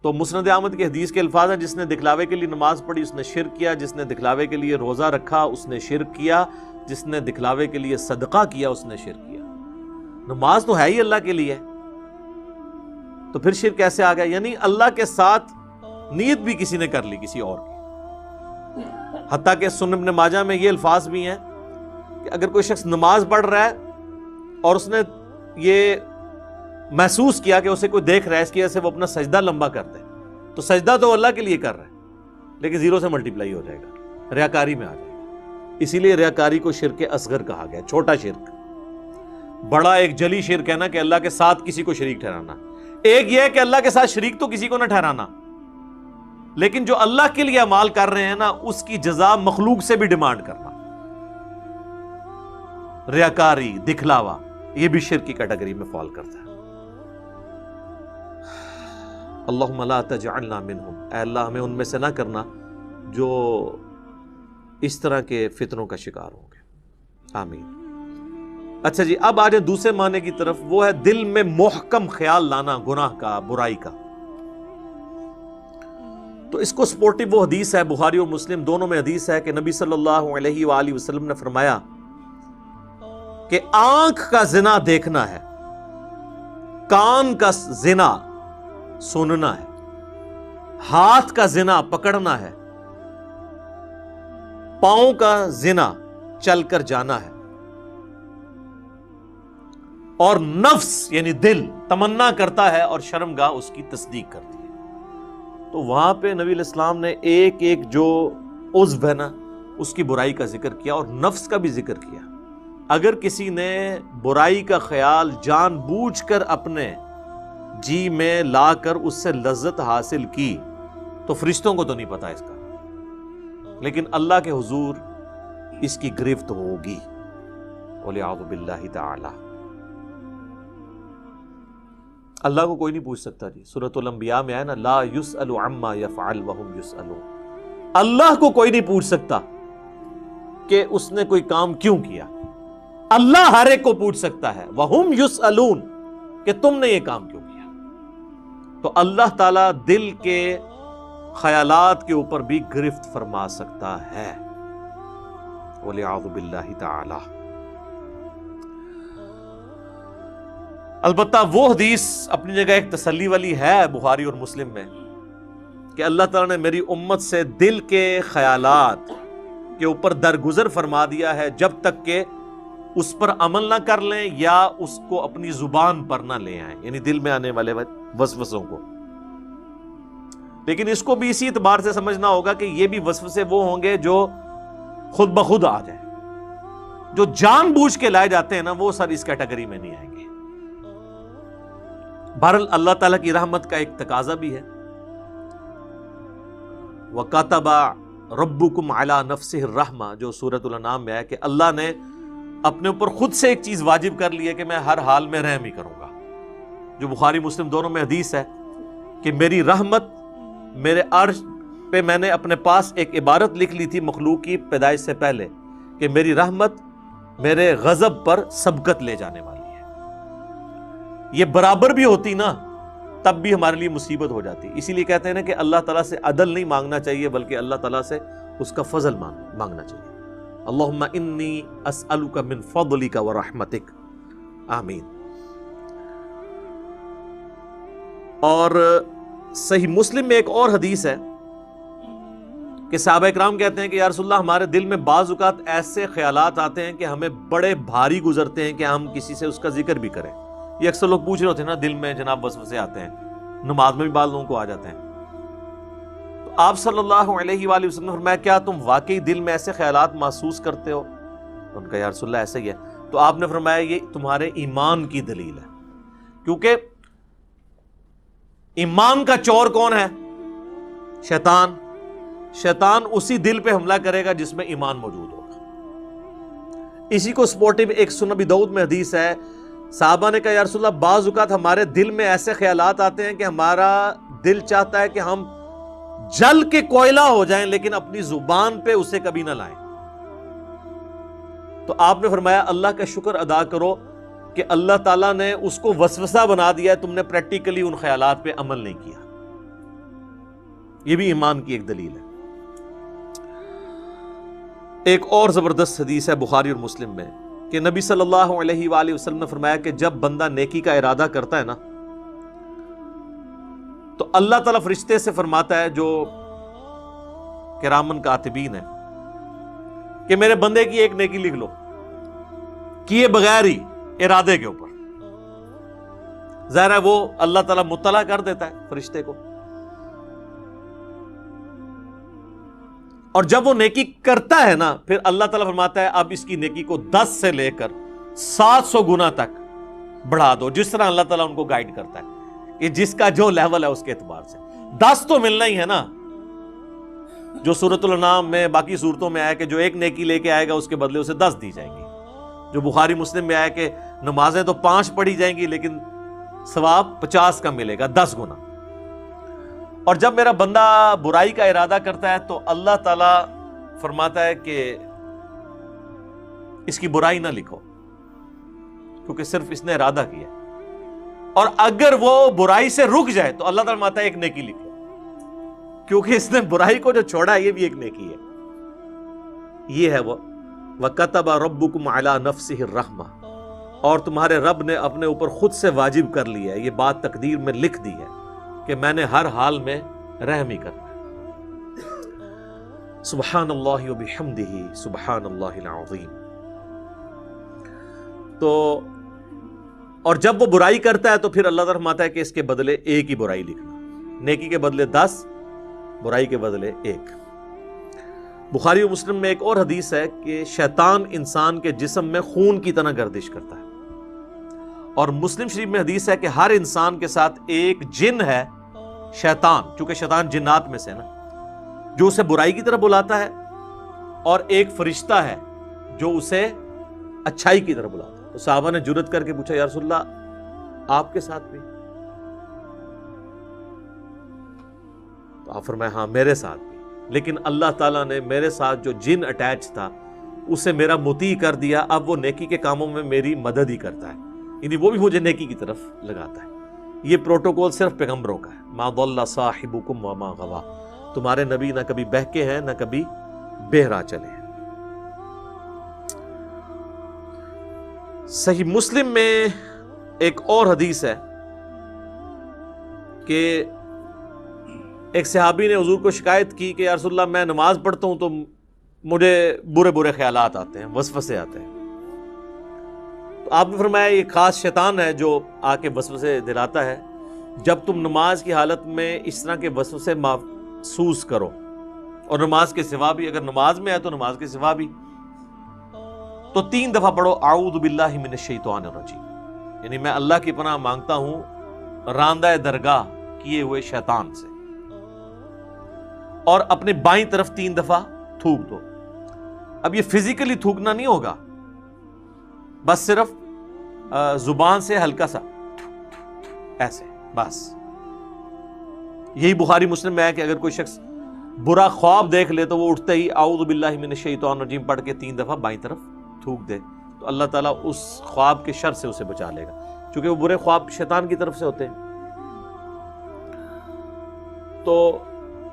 تو مسند احمد کی حدیث کے الفاظ ہیں، جس نے دکھلاوے کے لیے نماز پڑھی اس نے شرک کیا، جس نے دکھلاوے کے لیے روزہ رکھا اس نے شرک کیا، جس نے دکھلاوے کے لیے صدقہ کیا اس نے شرک کیا۔ نماز تو ہے ہی اللہ کے لیے، تو پھر شرک کیسے آ گیا؟ یعنی اللہ کے ساتھ نیت بھی کسی نے کر لی کسی اور کی۔ حتیٰ کہ سنن ابن ماجہ میں یہ الفاظ بھی ہیں کہ اگر کوئی شخص نماز پڑھ رہا ہے اور اس نے یہ محسوس کیا کہ اسے کوئی دیکھ رہا ہے، اس کی وجہ سے وہ اپنا سجدہ لمبا کرتا ہے، تو سجدہ تو اللہ کے لیے کر رہا ہے لیکن 0 سے ملٹیپلائی ہو جائے گا، ریاکاری میں آ جائے گا۔ اسی لیے ریاکاری کو شرک اصغر کہا گیا، چھوٹا شرک۔ بڑا ایک جلی شرک ہے نا کہ اللہ کے ساتھ کسی کو شریک ٹھہرانا، ایک یہ ہے کہ اللہ کے ساتھ شریک تو کسی کو نہ ٹھہرانا، لیکن جو اللہ کے لیے اعمال کر رہے ہیں نا اس کی جزا مخلوق سے بھی ڈیمانڈ کرنا، ریاکاری، دکھلاوا، یہ بھی شرک کی کیٹیگری میں فال کرتا ہے۔ اللہم لا تجعلنا منہم، اے اللہ ہمیں ان میں سے نہ کرنا جو اس طرح کے فتنوں کا شکار ہوں گے، آمین۔ اچھا جی، اب آ جائیں دوسرے معنی کی طرف، وہ ہے دل میں محکم خیال لانا گناہ کا، برائی کا۔ تو اس کو سپورٹیو وہ حدیث ہے، بخاری اور مسلم دونوں میں حدیث ہے کہ نبی صلی اللہ علیہ وآلہ وسلم نے فرمایا کہ آنکھ کا زنا دیکھنا ہے، کان کا زنا سننا ہے، ہاتھ کا زنا پکڑنا ہے، پاؤں کا زنا چل کر جانا ہے، اور نفس یعنی دل تمنا کرتا ہے اور شرمگاہ اس کی تصدیق کرتی ہے۔ تو وہاں پہ نبی علیہ السلام نے ایک ایک جو عضو ہے نا اس کی برائی کا ذکر کیا اور نفس کا بھی ذکر کیا۔ اگر کسی نے برائی کا خیال جان بوجھ کر اپنے جی میں لا کر اس سے لذت حاصل کی تو فرشتوں کو تو نہیں پتا اس کا، لیکن اللہ کے حضور اس کی گرفت ہوگی، وَلِعَوْذُ بِاللَّهِ تَعَالَى۔ اللہ کو کوئی نہیں پوچھ سکتا جی، سورۃ الانبیاء میں آیا نا، لا يُسْأَلُ عَمَّا يَفْعَلُ وَهُمْ يُسْأَلُونَ۔ اللہ کو کوئی نہیں پوچھ سکتا کہ اس نے کوئی کام کیوں کیا، اللہ ہر ایک کو پوچھ سکتا ہے، وَهُمْ يُسْأَلُونَ، کہ تم نے یہ کام کیوں کیا۔ تو اللہ تعالیٰ دل کے خیالات کے اوپر بھی گرفت فرما سکتا ہے، وَلِعَوْذُ بِاللَّهِ تَعَالَى۔ البتہ وہ حدیث اپنی جگہ ایک تسلی والی ہے بخاری اور مسلم میں کہ اللہ تعالیٰ نے میری امت سے دل کے خیالات کے اوپر درگزر فرما دیا ہے جب تک کہ اس پر عمل نہ کر لیں یا اس کو اپنی زبان پر نہ لے آئیں، یعنی دل میں آنے والے وسوسوں کو۔ لیکن اس کو بھی اسی اعتبار سے سمجھنا ہوگا کہ یہ بھی وسوسے وہ ہوں گے جو خود بخود آ جائیں، جو جان بوجھ کے لائے جاتے ہیں نا وہ سر اس کیٹیگری میں نہیں آئیں گے۔ بہرحال اللہ تعالیٰ کی رحمت کا ایک تقاضا بھی ہے، وَكَتَبَ رَبُّكُمْ عَلَى نَفْسِهِ الرَّحْمَةِ، جو سورۃ الانعام میں ہے کہ اللہ نے اپنے اوپر خود سے ایک چیز واجب کر لی ہے کہ میں ہر حال میں رحم ہی کروں گا، جو بخاری مسلم دونوں میں حدیث ہے کہ میری رحمت میرے عرش پہ، میں نے اپنے پاس ایک عبارت لکھ لی تھی مخلوق کی پیدائش سے پہلے کہ میری رحمت میرے غضب پر سبقت لے جانے والی ہے۔ یہ برابر بھی ہوتی نا تب بھی ہمارے لیے مصیبت ہو جاتی، اسی لیے کہتے ہیں نا کہ اللہ تعالیٰ سے عدل نہیں مانگنا چاہیے بلکہ اللہ تعالیٰ سے اس کا فضل مانگنا چاہیے۔ اللہم انی اسألک من فضلک ورحمتک، آمین۔ اور صحیح مسلم میں ایک اور حدیث ہے کہ صحابہ اکرام کہتے ہیں کہ یا رسول اللہ ہمارے دل میں بعض اوقات ایسے خیالات آتے ہیں کہ ہمیں بڑے بھاری گزرتے ہیں کہ ہم کسی سے اس کا ذکر بھی کریں۔ یہ اکثر لوگ پوچھ رہے ہوتے ہیں نا دل میں جناب وسوسے آتے ہیں، نماز میں بھی بعض لوگوں کو آ جاتے ہیں، تو آپ صلی اللہ علیہ وآلہ وسلم نے فرمایا کیا تم واقعی دل میں ایسے خیالات محسوس کرتے ہو؟ ان کا یا رسول اللہ ایسا ہی ہے۔ تو آپ نے فرمایا یہ تمہارے ایمان کی دلیل ہے، کیونکہ ایمان کا چور کون ہے؟ شیطان۔ شیطان اسی دل پہ حملہ کرے گا جس میں ایمان موجود ہوگا۔ اسی کو سپورٹیو ایک سنن ابی داؤد میں حدیث ہے، صحابہ نے کہا یا رسول اللہ بعض اوقات ہمارے دل میں ایسے خیالات آتے ہیں کہ ہمارا دل چاہتا ہے کہ ہم جل کے کوئلہ ہو جائیں لیکن اپنی زبان پہ اسے کبھی نہ لائیں۔ تو آپ نے فرمایا اللہ کا شکر ادا کرو کہ اللہ تعالیٰ نے اس کو وسوسہ بنا دیا ہے، تم نے پریکٹیکلی ان خیالات پہ عمل نہیں کیا۔ یہ بھی ایمان کی ایک دلیل ہے۔ ایک اور زبردست حدیث ہے بخاری اور مسلم میں کہ نبی صلی اللہ علیہ وآلہ وسلم نے فرمایا کہ جب بندہ نیکی کا ارادہ کرتا ہے نا تو اللہ تعالیٰ فرشتے سے فرماتا ہے جو کرامن کاتبین ہے کہ میرے بندے کی ایک نیکی لکھ لو، کیے بغیر ہی ارادے کے اوپر۔ ظاہر ہے وہ اللہ تعالیٰ مطلع کر دیتا ہے فرشتے کو، اور جب وہ نیکی کرتا ہے نا پھر اللہ تعالیٰ فرماتا ہے اب اس کی نیکی کو 10 سے لے کر 700 گنا تک بڑھا دو، جس طرح اللہ تعالیٰ ان کو گائیڈ کرتا ہے کہ جس کا جو لیول ہے اس کے اعتبار سے 10 تو ملنا ہی ہے نا، جو سورۃ الانعام میں باقی صورتوں میں آیا کہ جو ایک نیکی لے کے آئے گا اس کے بدلے اسے 10 دی جائیں گی، جو بخاری مسلم میں آیا کہ نمازیں تو 5 پڑھی جائیں گی لیکن ثواب 50 کا ملے گا، 10 گنا۔ اور جب میرا بندہ برائی کا ارادہ کرتا ہے تو اللہ تعالیٰ فرماتا ہے کہ اس کی برائی نہ لکھو کیونکہ صرف اس نے ارادہ کیا، اور اگر وہ برائی سے رک جائے تو اللہ تعالیٰ فرماتا ہے ایک نیکی لکھو کیونکہ اس نے برائی کو جو چھوڑا ہے یہ بھی ایک نیکی ہے۔ یہ ہے وہ وَكَتَبَ رَبُّكُمْ عَلَى نَفْسِهِ الرَّحْمَةِ، اور تمہارے رب نے اپنے اوپر خود سے واجب کر لیا ہے، یہ بات تقدیر میں لکھ دی ہے کہ میں نے ہر حال میں رحم ہی کرنا ہے۔ سبحان اللہ وبحمدہ سبحان اللہ العظیم۔ تو اور جب وہ برائی کرتا ہے تو پھر اللہ تعالیٰ فرماتا ہے کہ اس کے بدلے ایک ہی برائی لکھنا، نیکی کے بدلے 10، برائی کے بدلے 1۔ بخاری و مسلم میں ایک اور حدیث ہے کہ شیطان انسان کے جسم میں خون کی طرح گردش کرتا ہے، اور مسلم شریف میں حدیث ہے کہ ہر انسان کے ساتھ ایک جن ہے شیطان، چونکہ شیطان جنات میں سے نا، جو اسے برائی کی طرف بلاتا ہے، اور ایک فرشتہ ہے جو اسے اچھائی کی طرف بلاتا ہے۔ تو صحابہ نے جرأت کر کے پوچھا یا رسول اللہ آپ کے ساتھ بھی؟ تو آپ فرمایا ہاں میرے ساتھ بھی، لیکن اللہ تعالیٰ نے میرے ساتھ جو جن اٹیچ تھا اسے میرا مطیع کر دیا، اب وہ نیکی کے کاموں میں میری مدد ہی کرتا ہے، یعنی وہ بھی مجھے نیکی کی طرف لگاتا ہے۔ یہ پروٹوکول صرف پیغمبروں کا ہے، ما ضل صاحبکم وما غوا، تمہارے نبی نہ کبھی بہکے ہیں نہ کبھی بہرا چلے ہیں۔ صحیح مسلم میں ایک اور حدیث ہے کہ ایک صحابی نے حضور کو شکایت کی کہ یا رسول اللہ میں نماز پڑھتا ہوں تو مجھے برے برے خیالات آتے ہیں، وسوسے آتے ہیں۔ تو آپ نے فرمایا یہ خاص شیطان ہے جو آ کے وسوسے دلاتا ہے، جب تم نماز کی حالت میں اس طرح کے وسوسے محسوس کرو، اور نماز کے سوا بھی، اگر نماز میں ہے تو نماز کے سوا بھی، تو 3 دفعہ پڑھو اعوذ باللہ من الشیطان الرجیم، یعنی میں اللہ کی پناہ مانگتا ہوں راندہ درگاہ کیے ہوئے شیطان سے، اور اپنے بائیں طرف 3 دفعہ تھوک دو۔ اب یہ فزیکلی تھوکنا نہیں ہوگا، بس صرف زبان سے ہلکا سا ایسے بس۔ یہی بخاری مسلم میں ہے کہ اگر کوئی شخص برا خواب دیکھ لے تو وہ اٹھتے ہی اعوذ باللہ من الشیطان الرجیم پڑھ کے 3 دفعہ بائیں طرف تھوک دے، تو اللہ تعالیٰ اس خواب کے شر سے اسے بچا لے گا، چونکہ وہ برے خواب شیطان کی طرف سے ہوتے ہیں۔ تو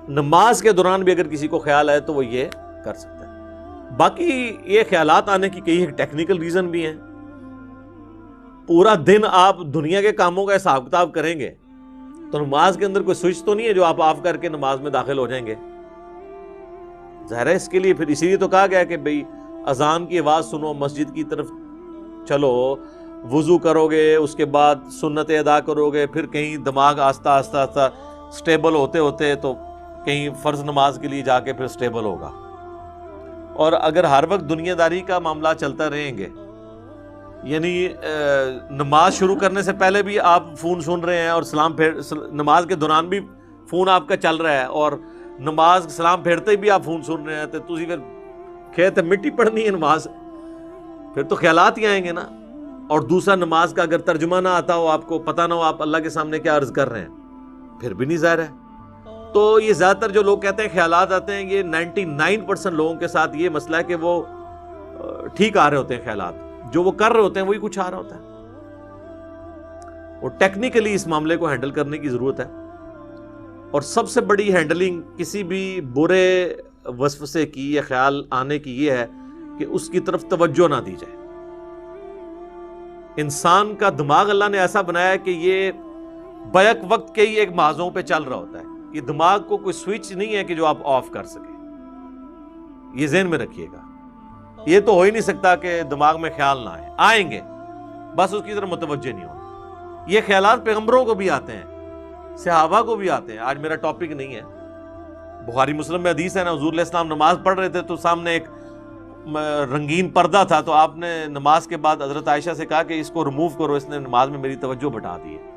نماز کے دوران بھی اگر کسی کو خیال آئے تو وہ یہ کر سکتا ہے۔ باقی یہ خیالات آنے کی کئی ٹیکنیکل ریزن بھی ہیں۔ پورا دن آپ دنیا کے کاموں کا حساب کتاب کریں گے تو نماز کے اندر کوئی سوئچ تو نہیں ہے جو آپ آف کر کے نماز میں داخل ہو جائیں گے۔ ظاہر ہے اس کے لیے پھر اسی لیے تو کہا گیا کہ بھئی اذان کی آواز سنو، مسجد کی طرف چلو، وضو کرو گے، اس کے بعد سنتیں ادا کرو گے، پھر کہیں دماغ آہستہ آہستہ آہستہ سٹیبل ہوتے ہوتے تو کہیں فرض نماز کے لیے جا کے پھر سٹیبل ہوگا۔ اور اگر ہر وقت دنیا داری کا معاملہ چلتا رہیں گے، یعنی نماز شروع کرنے سے پہلے بھی آپ فون سن رہے ہیں، اور نماز کے دوران بھی فون آپ کا چل رہا ہے، اور نماز سلام پھیرتے ہی بھی آپ فون سن رہے ہیں، تو تسی پھر کھیت مٹی پڑھنی ہے نماز، پھر تو خیالات ہی آئیں گے نا۔ اور دوسرا نماز کا اگر ترجمہ نہ آتا ہو، آپ کو پتہ نہ ہو آپ اللہ کے سامنے کیا عرض کر رہے ہیں، پھر بھی نہیں ظاہر ہے۔ تو یہ زیادہ تر جو لوگ کہتے ہیں خیالات آتے ہیں، یہ 99% لوگوں کے ساتھ یہ مسئلہ ہے کہ وہ ٹھیک آ رہے ہوتے ہیں خیالات، جو وہ کر رہے ہوتے ہیں وہی کچھ آ رہا ہوتا ہے۔ اور ٹیکنیکلی اس معاملے کو ہینڈل کرنے کی ضرورت ہے۔ اور سب سے بڑی ہینڈلنگ کسی بھی برے وسوسے کی یا خیال آنے کی یہ ہے کہ اس کی طرف توجہ نہ دی جائے۔ انسان کا دماغ اللہ نے ایسا بنایا ہے کہ یہ بیک وقت کے ہی ایک محاذوں پہ چل رہا ہوتا ہے، یہ دماغ کو کوئی سوئچ نہیں ہے کہ جو آپ آف کر سکیں، یہ ذہن میں رکھیے گا۔ یہ تو ہو ہی نہیں سکتا کہ دماغ میں خیال نہ آئیں گے، بس اس کی طرف متوجہ نہیں ہونا۔ یہ خیالات پیغمبروں کو بھی آتے ہیں، صحابہ کو بھی آتے ہیں۔ آج میرا ٹاپک نہیں ہے، بخاری مسلم میں حدیث ہے نا، حضور علیہ السلام نماز پڑھ رہے تھے تو سامنے ایک رنگین پردہ تھا، تو آپ نے نماز کے بعد حضرت عائشہ سے کہا کہ اس کو ریموو کرو، اس نے نماز میں میری توجہ بٹا دی ہے۔